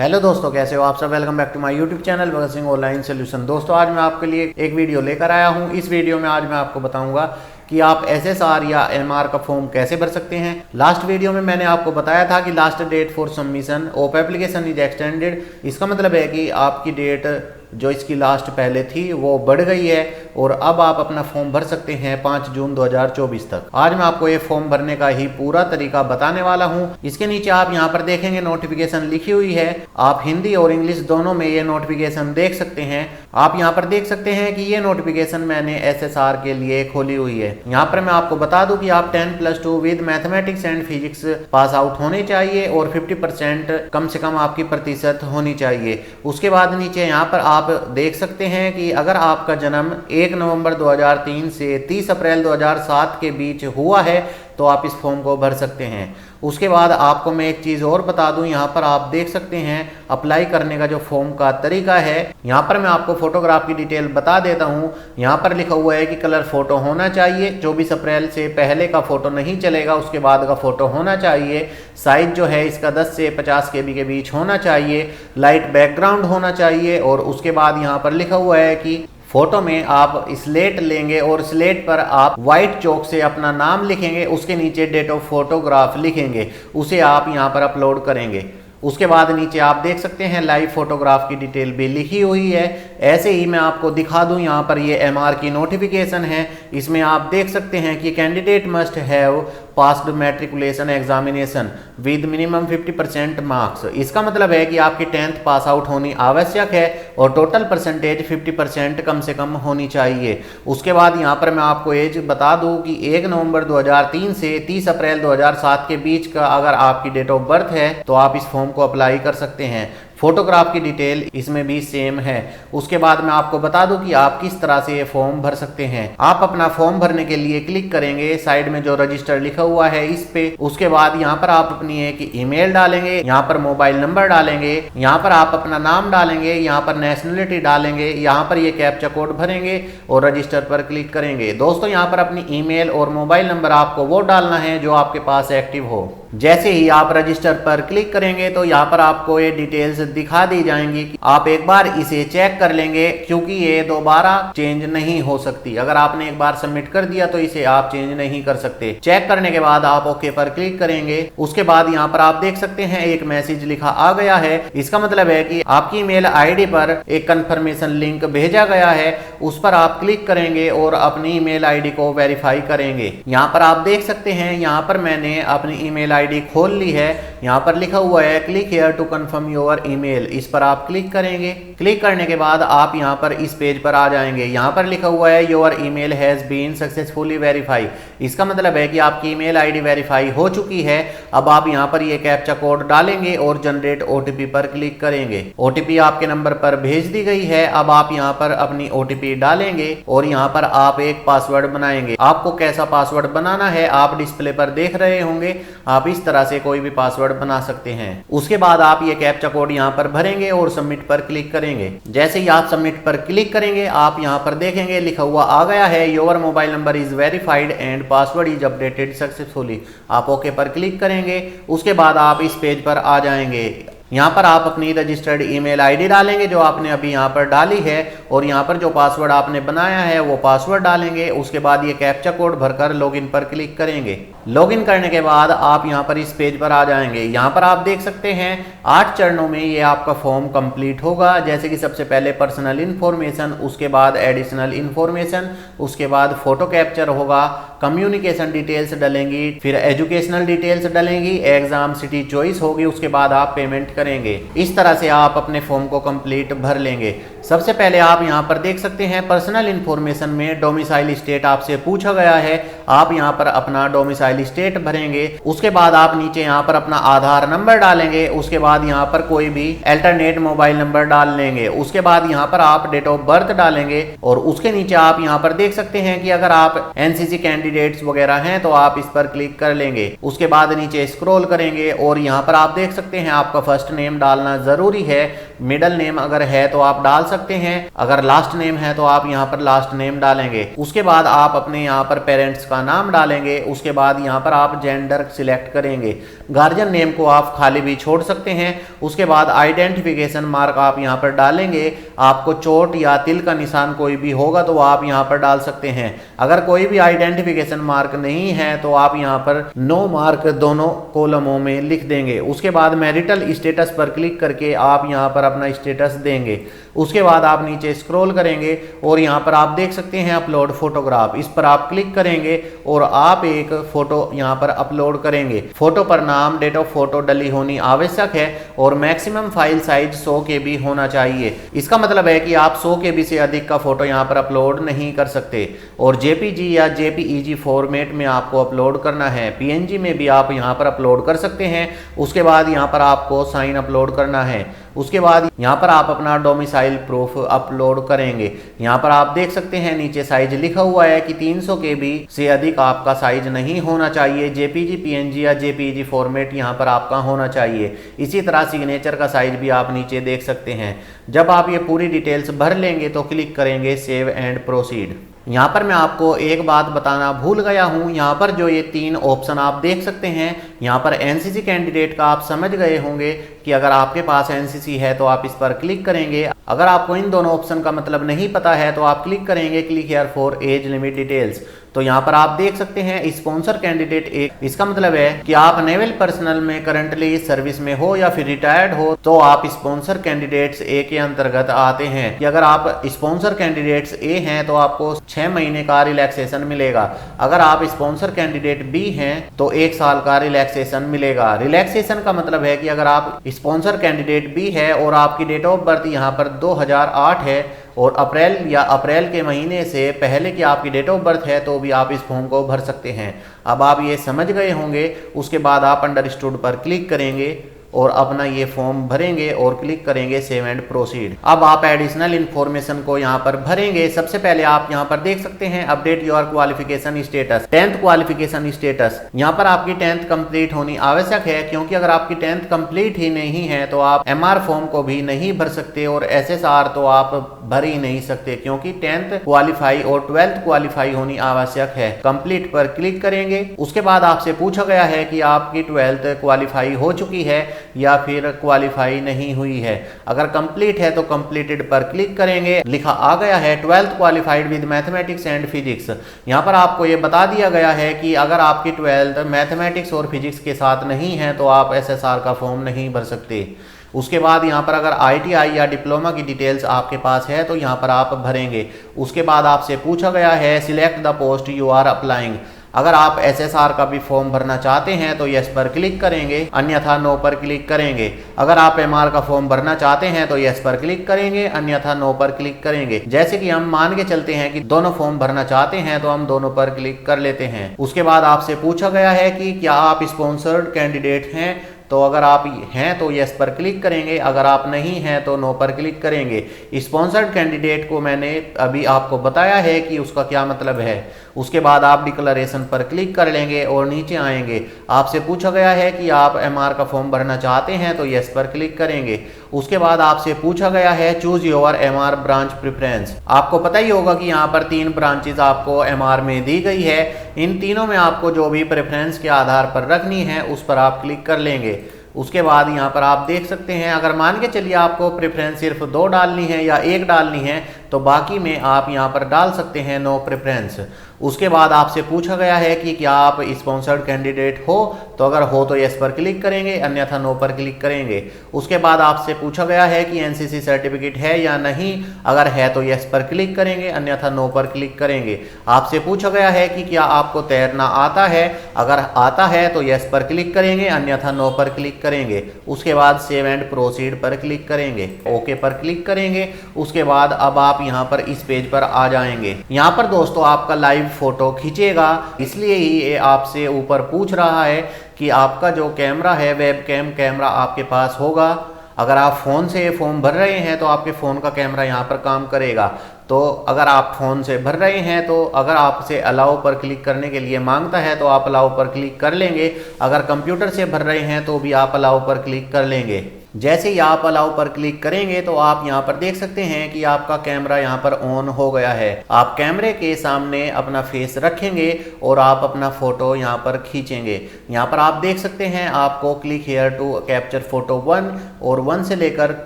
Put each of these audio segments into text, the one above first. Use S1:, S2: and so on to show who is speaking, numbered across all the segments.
S1: Hello दोस्तों, कैसे हो आप सब। Welcome back to my YouTube channel Bhagat Singh online solution. दोस्तों, आज मैं आपके लिए एक वीडियो लेकर आया हूं। इस वीडियो में आज मैं आपको बताऊंगा कि आप एसएसआर या एमआर का फॉर्म कैसे भर सकते हैं। लास्ट वीडियो में मैंने आपको बताया था कि last date for submission of application is extended. इसका मतलब है कि आपकी डेट जो इसकी लास्ट पहले थी वो बढ़ गई है और अब आप अपना फॉर्म भर सकते हैं 5 जून 2024 तक। आज मैं आपको ये फॉर्म भरने का ही पूरा तरीका बताने वाला हूं। इसके नीचे आप यहां पर देखेंगे नोटिफिकेशन लिखी हुई है। आप हिंदी और इंग्लिश दोनों में ये नोटिफिकेशन देख सकते हैं। आप यहां पर देख सकते हैं कि ये नोटिफिकेशन मैंने एसएसआर के लिए खोली हुई है। यहाँ पर मैं आपको बता दूं कि आप 10+2 with mathematics and physics pass out होने चाहिए और 50% कम से कम आपकी प्रतिशत होनी चाहिए। उसके बाद नीचे यहाँ पर आप देख सकते हैं कि अगर आपका जन्म 1 नवंबर 2003 से 30 अप्रैल 2007 के बीच हुआ है तो आप इस फॉर्म को भर सकते हैं। उसके बाद आपको मैं एक चीज़ और बता दूं, यहाँ पर आप देख सकते हैं अप्लाई करने का जो फॉर्म का तरीका है। यहाँ पर मैं आपको फोटोग्राफ की डिटेल बता देता हूँ। यहाँ पर लिखा हुआ है कि कलर फोटो होना चाहिए। 24 अप्रैल से पहले का फोटो नहीं चलेगा, उसके बाद का फोटो होना चाहिए। साइज जो है इसका 10 से 50 KB के बीच होना चाहिए। लाइट बैकग्राउंड होना चाहिए। और उसके बाद यहाँ पर लिखा हुआ है कि फोटो में आप स्लेट लेंगे और स्लेट पर आप व्हाइट चौक से अपना नाम लिखेंगे। उसके नीचे डेट ऑफ फोटोग्राफ लिखेंगे, उसे आप यहाँ पर अपलोड करेंगे। उसके बाद नीचे आप देख सकते हैं लाइव फोटोग्राफ की डिटेल भी लिखी हुई है। ऐसे ही मैं आपको दिखा दूं, यहाँ पर ये एमआर की नोटिफिकेशन है। इसमें आप देख सकते हैं कि candidate must have passed matriculation examination with minimum 50% marks. इसका मतलब है कि आपकी 10th पास आउट होनी आवश्यक है और टोटल परसेंटेज 50% कम से कम होनी चाहिए। उसके बाद यहाँ पर मैं आपको एज बता दूं कि 1 नवंबर 2003 से 30 अप्रैल 2007 के बीच का अगर आपकी डेट ऑफ बर्थ है तो आप इस फॉर्म को अप्लाई कर सकते हैं। फोटोग्राफ की डिटेल इसमें भी सेम है। उसके बाद मैं आपको बता दूं कि आप किस तरह से ये फॉर्म भर सकते हैं। आप अपना फॉर्म भरने के लिए क्लिक करेंगे साइड में जो रजिस्टर लिखा हुआ है इस पे। उसके बाद यहाँ पर आप अपनी एक ईमेल डालेंगे, यहाँ पर मोबाइल नंबर डालेंगे, यहाँ पर आप अपना नाम डालेंगे, यहाँ पर नेशनलिटी डालेंगे, यहाँ पर ये कैप्चा कोड भरेंगे और रजिस्टर पर क्लिक करेंगे। दोस्तों, यहाँ पर अपनी ईमेल और मोबाइल नंबर आपको वो डालना है जो आपके पास एक्टिव हो। जैसे ही आप रजिस्टर पर क्लिक करेंगे तो यहाँ पर आपको ये डिटेल्स दिखा दी जाएंगी। आप एक बार इसे चेक कर लेंगे क्योंकि ये दोबारा चेंज नहीं हो सकती। अगर आपने एक बार सबमिट कर दिया तो इसे आप चेंज नहीं कर सकते। चेक करने के बाद आप ओके पर क्लिक करेंगे। उसके बाद यहाँ पर आप देख सकते हैं एक मैसेज लिखा आ गया है। इसका मतलब है कि आपकी ईमेल आईडी पर एक कंफर्मेशन लिंक भेजा गया है। उस पर आप क्लिक करेंगे और अपनी ईमेल आईडी को वेरीफाई करेंगे। यहाँ पर आप देख सकते हैं, यहाँ पर मैंने अपनी ईमेल आईडी खोल ली है। यहाँ पर लिखा हुआ है click here to confirm your email. इस पर आप क्लिक करेंगे। क्लिक करने के बाद आप यहाँ पर इस पेज पर आ जाएंगे। यहाँ पर लिखा हुआ है your email has been successfully verify. इसका मतलब है कि आपकी ईमेल आईडी वेरीफाई हो चुकी है। अब आप यहाँ पर ये कैप्चा कोड डालेंगे और जनरेट ओटीपी पर क्लिक करेंगे। ओटीपी आपके नंबर पर भेज दी गई है। अब आप यहाँ पर अपनी ओटीपी डालेंगे और यहाँ पर आप एक पासवर्ड बनाएंगे। आपको कैसा पासवर्ड बनाना है आप डिस्प्ले पर देख रहे होंगे। आप इस तरह से कोई भी पासवर्ड बना सकते हैं। उसके बाद आप ये कैप्चा कोड यहाँ पर भरेंगे और सबमिट पर क्लिक करेंगे। जैसे ही आप सबमिट पर क्लिक करेंगे आप यहाँ पर देखेंगे लिखा हुआ आ गया है your mobile number is verified and password is updated successfully. आप ओके पर क्लिक करेंगे। उसके बाद आप इस पेज पर आ जाएंगे। यहाँ पर आप अपनी रजिस्टर्ड ईमेल आईडी डालेंगे जो आपने अभी यहाँ पर डाली है और यहाँ पर जो पासवर्ड आपने बनाया है वो पासवर्ड डालेंगे। उसके बाद ये कैप्चा कोड भरकर लॉगिन पर क्लिक करेंगे। लॉगिन करने के बाद आप यहाँ पर इस पेज पर आ जाएंगे। यहाँ पर आप देख सकते हैं 8 चरणों में ये आपका फॉर्म कंप्लीट होगा। जैसे कि सबसे पहले पर्सनल इन्फॉर्मेशन, उसके बाद एडिशनल इन्फॉर्मेशन, उसके बाद फोटो कैप्चर होगा, कम्युनिकेशन डिटेल्स डलेंगी, फिर एजुकेशनल डिटेल्स डलेंगी, एग्जाम सिटी चॉइस होगी, उसके बाद आप पेमेंट करेंगे। इस तरह से आप अपने फॉर्म को कंप्लीट भर लेंगे। सबसे पहले आप यहाँ पर देख सकते हैं पर्सनल इन्फॉर्मेशन में डोमिसाइल स्टेट आपसे पूछा गया है। आप यहाँ पर अपना डोमिसाइल स्टेट भरेंगे। उसके बाद आप नीचे यहाँ पर अपना आधार नंबर डालेंगे। उसके बाद यहाँ पर कोई भी अल्टरनेट मोबाइल नंबर डाल लेंगे। उसके बाद यहाँ पर आप डेट ऑफ बर्थ डालेंगे और उसके नीचे आप यहाँ पर देख सकते हैं कि अगर आप एनसीसी कैंडिडेट्स वगैरह हैं तो आप इस पर क्लिक कर लेंगे। उसके बाद नीचे स्क्रॉल करेंगे और यहाँ पर आप देख सकते हैं आपका फर्स्ट नेम डालना जरूरी है। मिडल नेम अगर है तो आप डाल सकते हैं, अगर लास्ट नेम है तो आप यहाँ पर लास्ट नेम डालेंगे। उसके बाद आप अपने यहाँ पर पेरेंट्स का नाम डालेंगे। उसके बाद यहाँ पर आप जेंडर सिलेक्ट करेंगे। गार्जियन नेम को आप खाली भी छोड़ सकते हैं। उसके बाद आइडेंटिफिकेशन मार्क आप यहाँ पर डालेंगे। आपको चोट या तिल का निशान कोई भी होगा तो आप यहाँ पर डाल सकते हैं। अगर कोई भी आइडेंटिफिकेशन मार्क नहीं है तो आप यहाँ पर नो मार्क दोनों कॉलमों में लिख देंगे। उसके बाद मैरिटल स्टेटस पर क्लिक करके आप यहाँ पर अपना स्टेटस देंगे। उसके बाद आप नीचे स्क्रॉल करेंगे और यहाँ पर आप देख सकते हैं अपलोड फोटोग्राफ, इस पर आप क्लिक करेंगे और आप एक फोटो यहाँ पर अपलोड करेंगे। फोटो पर नाम, डेट ऑफ फोटो डली होनी आवश्यक है और मैक्सिमम फाइल साइज 100 KB होना चाहिए। इसका मतलब है कि आप 100 KB से अधिक का फोटो यहाँ पर अपलोड नहीं कर सकते और JPG या JPEG फॉर्मेट में आपको अपलोड करना है। PNG में भी आप यहाँ पर अपलोड कर सकते हैं। उसके बाद यहाँ पर आपको साइन अपलोड करना है। उसके बाद यहाँ पर आप अपना डोमिसाइल प्रूफ अपलोड करेंगे। यहाँ पर आप देख सकते हैं नीचे साइज लिखा हुआ है कि 300 KB से अधिक आपका साइज नहीं होना चाहिए। JPG, PNG या JPEG फॉर्मेट यहाँ पर आपका होना चाहिए। इसी तरह सिग्नेचर का साइज भी आप नीचे देख सकते हैं। जब आप ये पूरी डिटेल्स भर लेंगे तो क्लिक करेंगे सेव एंड प्रोसीड। यहाँ पर मैं आपको एक बात बताना भूल गया हूँ। यहाँ पर जो ये 3 ऑप्शन आप देख सकते हैं, यहाँ पर NCC कैंडिडेट का आप समझ गए होंगे कि अगर आपके पास NCC है तो आप इस पर क्लिक करेंगे। अगर आपको इन दोनों ऑप्शन का मतलब नहीं पता है तो आप क्लिक करेंगे click here for age limit details. तो यहाँ पर आप देख सकते हैं स्पॉन्सर कैंडिडेट एक, इसका मतलब है कि आप नेवल पर्सनल में करंटली सर्विस में हो या फिर रिटायर्ड हो तो आप स्पॉन्सर कैंडिडेट्स ए के अंतर्गत आते हैं। कि अगर आप स्पॉन्सर कैंडिडेट्स ए हैं तो आपको 6 महीने का रिलैक्सेशन मिलेगा। अगर आप स्पॉन्सर कैंडिडेट बी हैं तो 1 साल का रिलैक्सेशन मिलेगा। रिलैक्सेशन का मतलब है कि अगर आप स्पॉन्सर कैंडिडेट बी है और आपकी डेट ऑफ बर्थ यहाँ पर 2008 है और अप्रैल या अप्रैल के महीने से पहले की आपकी डेट ऑफ बर्थ है तो भी आप इस फॉर्म को भर सकते हैं। अब आप ये समझ गए होंगे। उसके बाद आप अंडरस्टूड पर क्लिक करेंगे और अपना ये फॉर्म भरेंगे और क्लिक करेंगे सेव एंड प्रोसीड। अब आप एडिशनल इन्फॉर्मेशन को यहाँ पर भरेंगे। सबसे पहले आप यहाँ पर देख सकते हैं update your qualification status, 10th qualification status. यहाँ पर आपकी 10th कंप्लीट होनी आवश्यक है, क्योंकि अगर आपकी 10th कंप्लीट ही नहीं है तो आप MR फॉर्म को भी नहीं भर सकते और SSR तो आप भर ही नहीं सकते, क्योंकि 10th क्वालिफाई और 12th क्वालिफाई होनी आवश्यक है। कंप्लीट पर क्लिक करेंगे। उसके बाद आपसे पूछा गया है कि आपकी 12th क्वालिफाई हो चुकी है या फिर क्वालिफाई नहीं हुई है। अगर कंप्लीट है तो कंप्लीटेड पर क्लिक करेंगे। लिखा आ गया है 12th qualified with mathematics and physics. यहाँ पर आपको ये बता दिया गया है कि अगर आपकी 12th मैथमेटिक्स और फिजिक्स के साथ नहीं है तो आप SSR का फॉर्म नहीं भर सकते। उसके बाद यहाँ पर अगर ITI या डिप्लोमा की डिटेल्स आपके पास है तो यहाँ पर आप भरेंगे। उसके बाद आपसे पूछा गया है select the post you are applying. अगर आप SSR का भी फॉर्म भरना चाहते हैं तो यस पर क्लिक करेंगे, अन्यथा नो पर क्लिक करेंगे। अगर आप MR का फॉर्म भरना चाहते हैं तो यस पर क्लिक करेंगे, अन्यथा नो पर क्लिक करेंगे। जैसे कि हम मान के चलते हैं कि दोनों फॉर्म भरना चाहते हैं तो हम दोनों पर क्लिक कर लेते हैं। उसके बाद आपसे पूछा गया है कि क्या आप स्पॉन्सर्ड कैंडिडेट हैं, तो अगर आप हैं तो यस पर क्लिक करेंगे, अगर आप नहीं हैं तो नो पर क्लिक करेंगे। स्पॉन्सर्ड कैंडिडेट को मैंने अभी आपको बताया है कि उसका क्या मतलब है। उसके बाद आप डिक्लेरेशन पर क्लिक कर लेंगे और नीचे आएंगे। आपसे पूछा गया है कि आप MR का फॉर्म भरना चाहते हैं तो यस पर क्लिक करेंगे। उसके बाद आपसे पूछा गया है choose your MR branch preference. आपको पता ही होगा कि यहाँ पर 3 ब्रांचेज आपको MR में दी गई है। इन तीनों में आपको जो भी प्रेफरेंस के आधार पर रखनी है उस पर आप क्लिक कर लेंगे। उसके बाद यहाँ पर आप देख सकते हैं, अगर मान के चलिए आपको प्रेफरेंस सिर्फ 2 डालनी है या 1 डालनी है तो बाकी में आप यहाँ पर डाल सकते हैं नो प्रेफरेंस। उसके बाद आपसे पूछा गया है कि क्या आप स्पॉन्सर्ड कैंडिडेट हो, तो अगर हो तो यस पर क्लिक करेंगे, अन्यथा नो पर क्लिक करेंगे। उसके बाद आपसे पूछा गया है कि NCC सर्टिफिकेट है या नहीं, अगर है तो यस पर क्लिक करेंगे, अन्यथा नो पर क्लिक करेंगे। आपसे पूछा गया है कि क्या आपको तैरना आता है, अगर आता है तो यस पर क्लिक करेंगे, अन्यथा नो पर क्लिक करेंगे। उसके बाद सेव एंड प्रोसीड पर क्लिक करेंगे, ओके पर क्लिक करेंगे। उसके बाद अब आप यहाँ पर इस पेज पर आ जाएंगे। यहाँ पर दोस्तों आपका लाइव फोटो खींचेगा, इसलिए ही ये आपसे ऊपर पूछ रहा है कि आपका जो कैमरा है वेबकैम कैमरा आपके पास होगा। अगर आप फ़ोन से फॉर्म भर रहे हैं तो आपके फ़ोन का कैमरा यहाँ पर काम करेगा। तो अगर आप फ़ोन से भर रहे हैं तो अगर आपसे अलाउ पर क्लिक करने के लिए मांगता है तो आप अलाउ पर क्लिक कर लेंगे। अगर कंप्यूटर से भर रहे हैं तो भी आप अलाउ पर क्लिक कर लेंगे। जैसे ही आप अलाउ पर क्लिक करेंगे तो आप यहाँ पर देख सकते हैं कि आपका कैमरा यहाँ पर ऑन हो गया है। आप कैमरे के सामने अपना फेस रखेंगे और आप अपना फोटो यहाँ पर खींचेंगे। यहाँ पर आप देख सकते हैं आपको click here to capture photo 1 और 1 से लेकर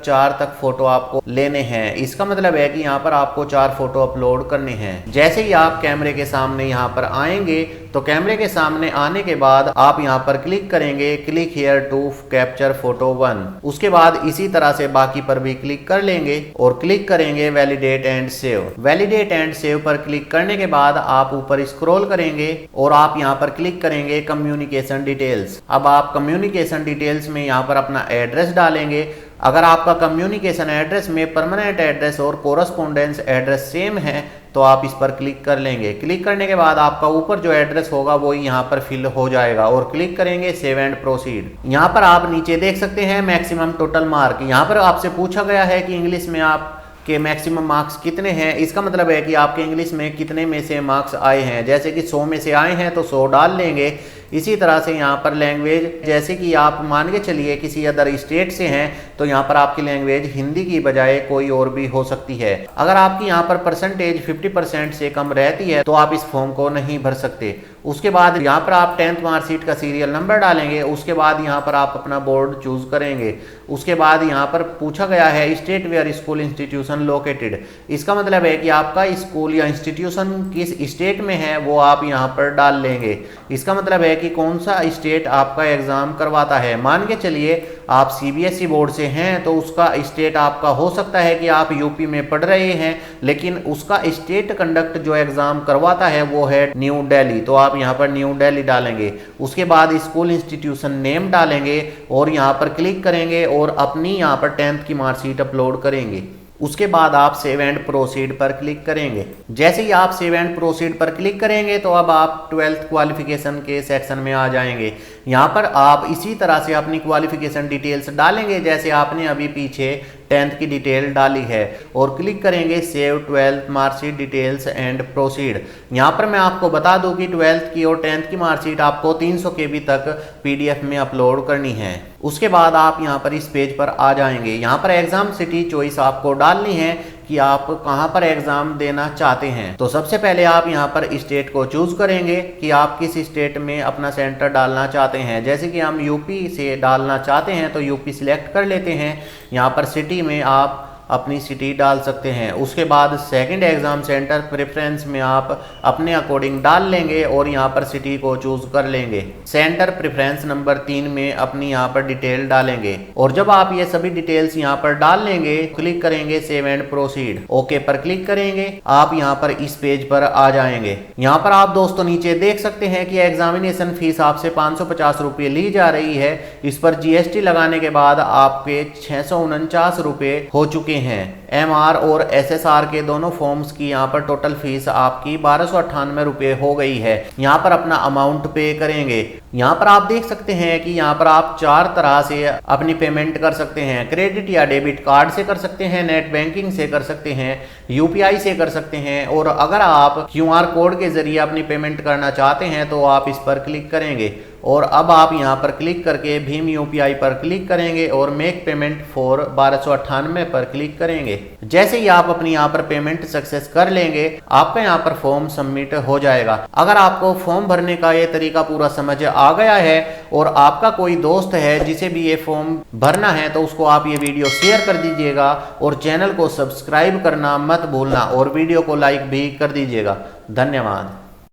S1: 4 तक फोटो आपको लेने हैं। इसका मतलब है कि यहाँ पर आपको 4 फोटो अपलोड करने हैं। जैसे ही आप कैमरे के सामने यहाँ पर आएंगे तो कैमरे के सामने आने के बाद आप यहाँ पर क्लिक करेंगे click here to capture photo 1। उसके बाद इसी तरह से बाकी पर भी क्लिक कर लेंगे और क्लिक करेंगे validate and save. Validate and save पर क्लिक करने के बाद आप ऊपर स्क्रॉल करेंगे और आप यहाँ पर क्लिक करेंगे कम्युनिकेशन डिटेल्स। अब आप कम्युनिकेशन डिटेल्स में यहाँ पर अपना एड्रेस डालेंगे। अगर आपका कम्युनिकेशन एड्रेस में परमानेंट एड्रेस और कोरस्पोंडेंस एड्रेस सेम है तो आप इस पर क्लिक कर लेंगे। क्लिक करने के बाद आपका ऊपर जो एड्रेस होगा वो यहाँ पर फिल हो जाएगा और क्लिक करेंगे सेव एंड प्रोसीड। यहाँ पर आप नीचे देख सकते हैं मैक्सिमम टोटल मार्क। यहाँ पर आपसे पूछा गया है कि इंग्लिश में आप के मैक्सिमम मार्क्स कितने हैं। इसका मतलब है कि आपके इंग्लिश में कितने में से मार्क्स आए हैं। जैसे कि 100 में से आए हैं तो 100 डाल लेंगे। इसी तरह से यहाँ पर लैंग्वेज, जैसे कि आप मान के चलिए किसी अदर स्टेट से हैं तो यहाँ पर आपकी लैंग्वेज हिंदी की बजाय कोई और भी हो सकती है। अगर आपकी यहाँ पर परसेंटेज 50% से कम रहती है तो आप इस फॉर्म को नहीं भर सकते। उसके बाद यहाँ पर आप 10th मार्कशीट का सीरियल नंबर डालेंगे। उसके बाद यहाँ पर आप अपना बोर्ड चूज करेंगे। उसके बाद यहाँ पर पूछा गया है state where school institution located. इसका मतलब है कि आपका स्कूल या इंस्टीट्यूशन किस स्टेट में है वो आप यहाँ पर डाल लेंगे। इसका मतलब है कि कौन सा स्टेट आपका एग्जाम करवाता है। मान के चलिए आप सीबीएसई बोर्ड से हैं तो उसका स्टेट आपका हो सकता है कि आप यूपी में पढ़ रहे हैं लेकिन उसका स्टेट कंडक्ट जो एग्जाम करवाता है वो है न्यू दिल्ली। तो आप यहाँ पर न्यू दिल्ली डालेंगे। उसके बाद स्कूल इंस्टीट्यूशन नेम डालेंगे और यहाँ पर क्लिक करेंगे और अपनी यहाँ पर 10th की मार्कशीट अपलोड करेंगे। उसके बाद आप सेव एंड प्रोसीड पर क्लिक करेंगे। जैसे ही आप सेव एंड प्रोसीड पर क्लिक करेंगे तो अब आप 12th क्वालिफिकेशन के सेक्शन में आ जाएंगे। यहाँ पर आप इसी तरह से अपनी क्वालिफिकेशन डिटेल्स डालेंगे जैसे आपने अभी पीछे 10th की डिटेल डाली है और क्लिक करेंगे save 12th marksheet details and proceed. यहाँ पर मैं आपको बता दूं कि 12th की और 10th की मार्कशीट आपको 300 KB तक PDF में अपलोड करनी है। उसके बाद आप यहाँ पर इस पेज पर आ जाएंगे। यहाँ पर एग्जाम सिटी चॉइस आपको डालनी है कि आप कहां पर एग्जाम देना चाहते हैं। तो सबसे पहले आप यहां पर स्टेट को चूज करेंगे कि आप किस स्टेट में अपना सेंटर डालना चाहते हैं। जैसे कि हम यूपी से डालना चाहते हैं तो यूपी सिलेक्ट कर लेते हैं। यहां पर सिटी में आप अपनी सिटी डाल सकते हैं। उसके बाद सेकंड एग्जाम सेंटर प्रेफरेंस में आप अपने अकॉर्डिंग डाल लेंगे और यहाँ पर सिटी को चूज कर लेंगे। सेंटर प्रेफरेंस नंबर 3 में अपनी यहाँ पर डिटेल डालेंगे और जब आप ये सभी डिटेल्स यहाँ पर डाल लेंगे क्लिक करेंगे सेव एंड प्रोसीड। ओके पर क्लिक करेंगे। आप यहाँ पर इस पेज पर आ जाएंगे। यहाँ पर आप दोस्तों नीचे देख सकते हैं कि एग्जामिनेशन फीस आपसे 550 रुपये ली जा रही है। इस पर GST लगाने के बाद आपके 649 रुपये हो चुके हैं। MR और SSR के दोनों फॉर्म्स की यहाँ पर टोटल फीस आपकी 1298 रुपये हो गई है। यहाँ पर अपना अमाउंट पे करेंगे। यहाँ पर आप देख सकते हैं कि यहाँ पर आप 4 तरह से अपनी पेमेंट कर सकते हैं। क्रेडिट या डेबिट कार्ड से कर सकते हैं, नेट बैंकिंग से कर सकते हैं, UPI से कर सकते हैं और अगर आप QR कोड के जरिए अपनी पेमेंट करना चाहते हैं तो आप इस पर क्लिक करेंगे और अब आप यहाँ पर क्लिक करके भीम UPI पर क्लिक करेंगे और मेक पेमेंट फॉर 1298 पर क्लिक करेंगे। जैसे ही आप अपनी यहाँ पर पेमेंट सक्सेस कर लेंगे आपका यहाँ पर फॉर्म सबमिट हो जाएगा। अगर आपको फॉर्म भरने का ये तरीका पूरा समझ आ गया है और आपका कोई दोस्त है जिसे भी ये फॉर्म भरना है तो उसको आप ये वीडियो शेयर कर दीजिएगा और चैनल को सब्सक्राइब करना मत भूलना और वीडियो को लाइक भी कर दीजिएगा। धन्यवाद।